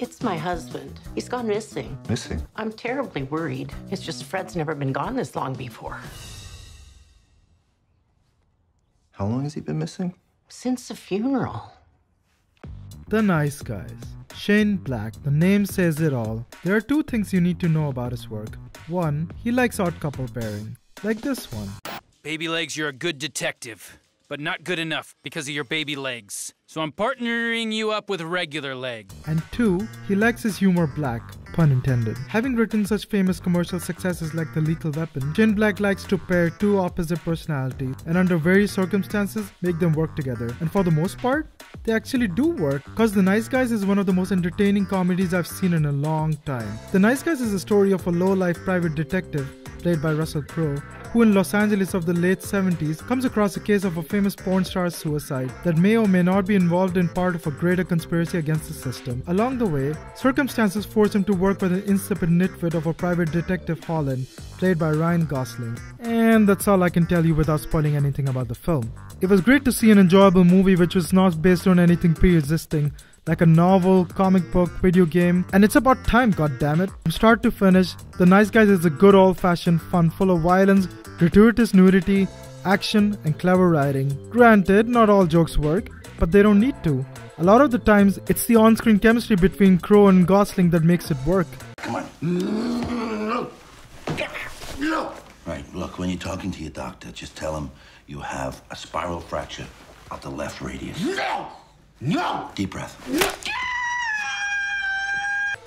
It's my husband. He's gone missing. Missing? I'm terribly worried. It's just Fred's never been gone this long before. How long has he been missing? Since the funeral. The Nice Guys. Shane Black, the name says it all. There are two things you need to know about his work. One, he likes odd couple pairing, like this one. Baby legs, you're a good detective, but not good enough because of your baby legs. So I'm partnering you up with regular leg. And two, he likes his humor black, pun intended. Having written such famous commercial successes like The Lethal Weapon, Shane Black likes to pair two opposite personalities and under various circumstances make them work together. And for the most part, they actually do work, cause The Nice Guys is one of the most entertaining comedies I've seen in a long time. The Nice Guys is a story of a low-life private detective, played by Russell Crowe, who in Los Angeles of the late 70s comes across a case of a famous porn star's suicide that may or may not be involved in part of a greater conspiracy against the system. Along the way, circumstances force him to work with an insipid nitwit of a private detective Holland, played by Ryan Gosling. And that's all I can tell you without spoiling anything about the film. It was great to see an enjoyable movie which was not based on anything pre-existing, like a novel, comic book, video game, and it's about time, goddammit. From start to finish, The Nice Guys is a good old-fashioned fun full of violence, gratuitous nudity, action, and clever writing. Granted, not all jokes work, but they don't need to. A lot of the times, it's the on-screen chemistry between Crowe and Gosling that makes it work. Come on. Right, look, when you're talking to your doctor, just tell him you have a spiral fracture of the left radius. No! Deep breath.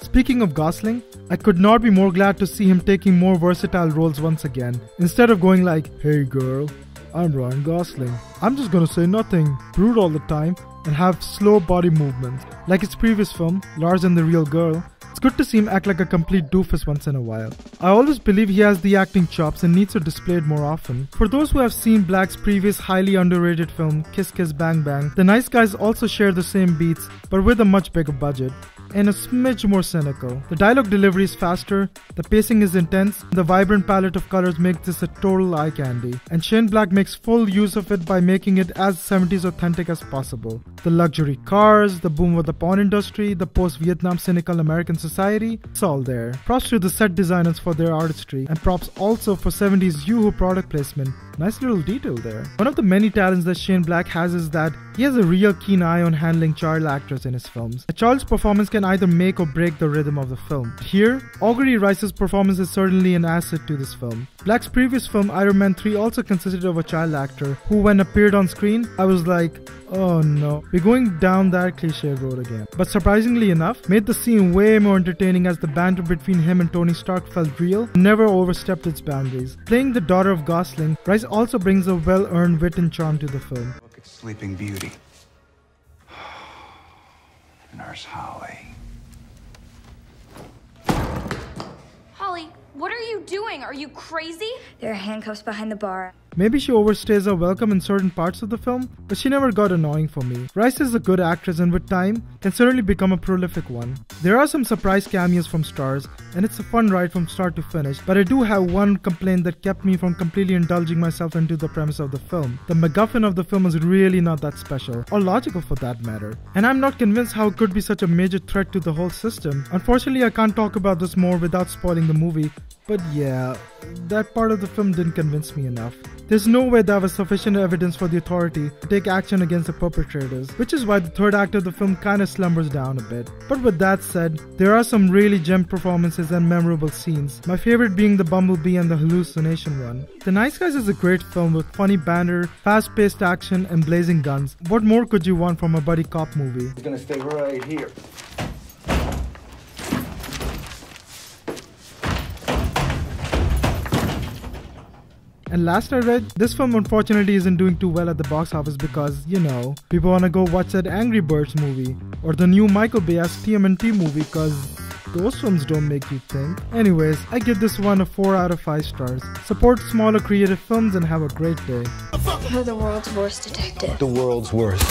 Speaking of Gosling, I could not be more glad to see him taking more versatile roles once again. Instead of going like, "Hey girl, I'm Ryan Gosling. I'm just gonna say nothing, brood all the time, and have slow body movements." Like his previous film, Lars and the Real Girl, it's good to see him act like a complete doofus once in a while. I always believe he has the acting chops and needs to display it more often. For those who have seen Black's previous highly underrated film, Kiss Kiss Bang Bang, The Nice Guys also share the same beats, but with a much bigger budget, and a smidge more cynical. The dialogue delivery is faster, the pacing is intense, and the vibrant palette of colors makes this a total eye candy. And Shane Black makes full use of it by making it as 70s authentic as possible. The luxury cars, the boom of the porn industry, the post-Vietnam cynical American society, it's all there. Props to the set designers for their artistry, and props also for 70s Yoo-hoo product placement. Nice little detail there. One of the many talents that Shane Black has is that he has a real keen eye on handling child actors in his films. A child's performance can either make or break the rhythm of the film. Here, Augury Rice's performance is certainly an asset to this film. Black's previous film, Iron Man 3, also consisted of a child actor who, when appeared on screen, I was like, oh no, we're going down that cliche road again. But surprisingly enough, made the scene way more entertaining as the banter between him and Tony Stark felt real and never overstepped its boundaries. Playing the daughter of Gosling, Rice also brings a well-earned wit and charm to the film. Look at Sleeping Beauty. Nurse Holly. Holly, what are you doing? Are you crazy? There are handcuffs behind the bar. Maybe she overstays her welcome in certain parts of the film, but she never got annoying for me. Rice is a good actress and with time, can certainly become a prolific one. There are some surprise cameos from stars, and it's a fun ride from start to finish, but I do have one complaint that kept me from completely indulging myself into the premise of the film. The MacGuffin of the film is really not that special, or logical for that matter, and I'm not convinced how it could be such a major threat to the whole system. Unfortunately, I can't talk about this more without spoiling the movie, but yeah, that part of the film didn't convince me enough. There's no way there was sufficient evidence for the authority to take action against the perpetrators, which is why the third act of the film kinda slumbers down a bit. But with that said, there are some really gem performances and memorable scenes, my favorite being the Bumblebee and the hallucination one. The Nice Guys is a great film with funny banter, fast-paced action, and blazing guns. What more could you want from a buddy cop movie? He's gonna stay right here. And last I read, this film unfortunately isn't doing too well at the box office because, you know, people wanna go watch that Angry Birds movie or the new Michael Bay-esque TMNT movie cause those films don't make you think. Anyways, I give this one a 4 out of 5 stars. Support smaller creative films and have a great day. You're the world's worst detective. The world's worst.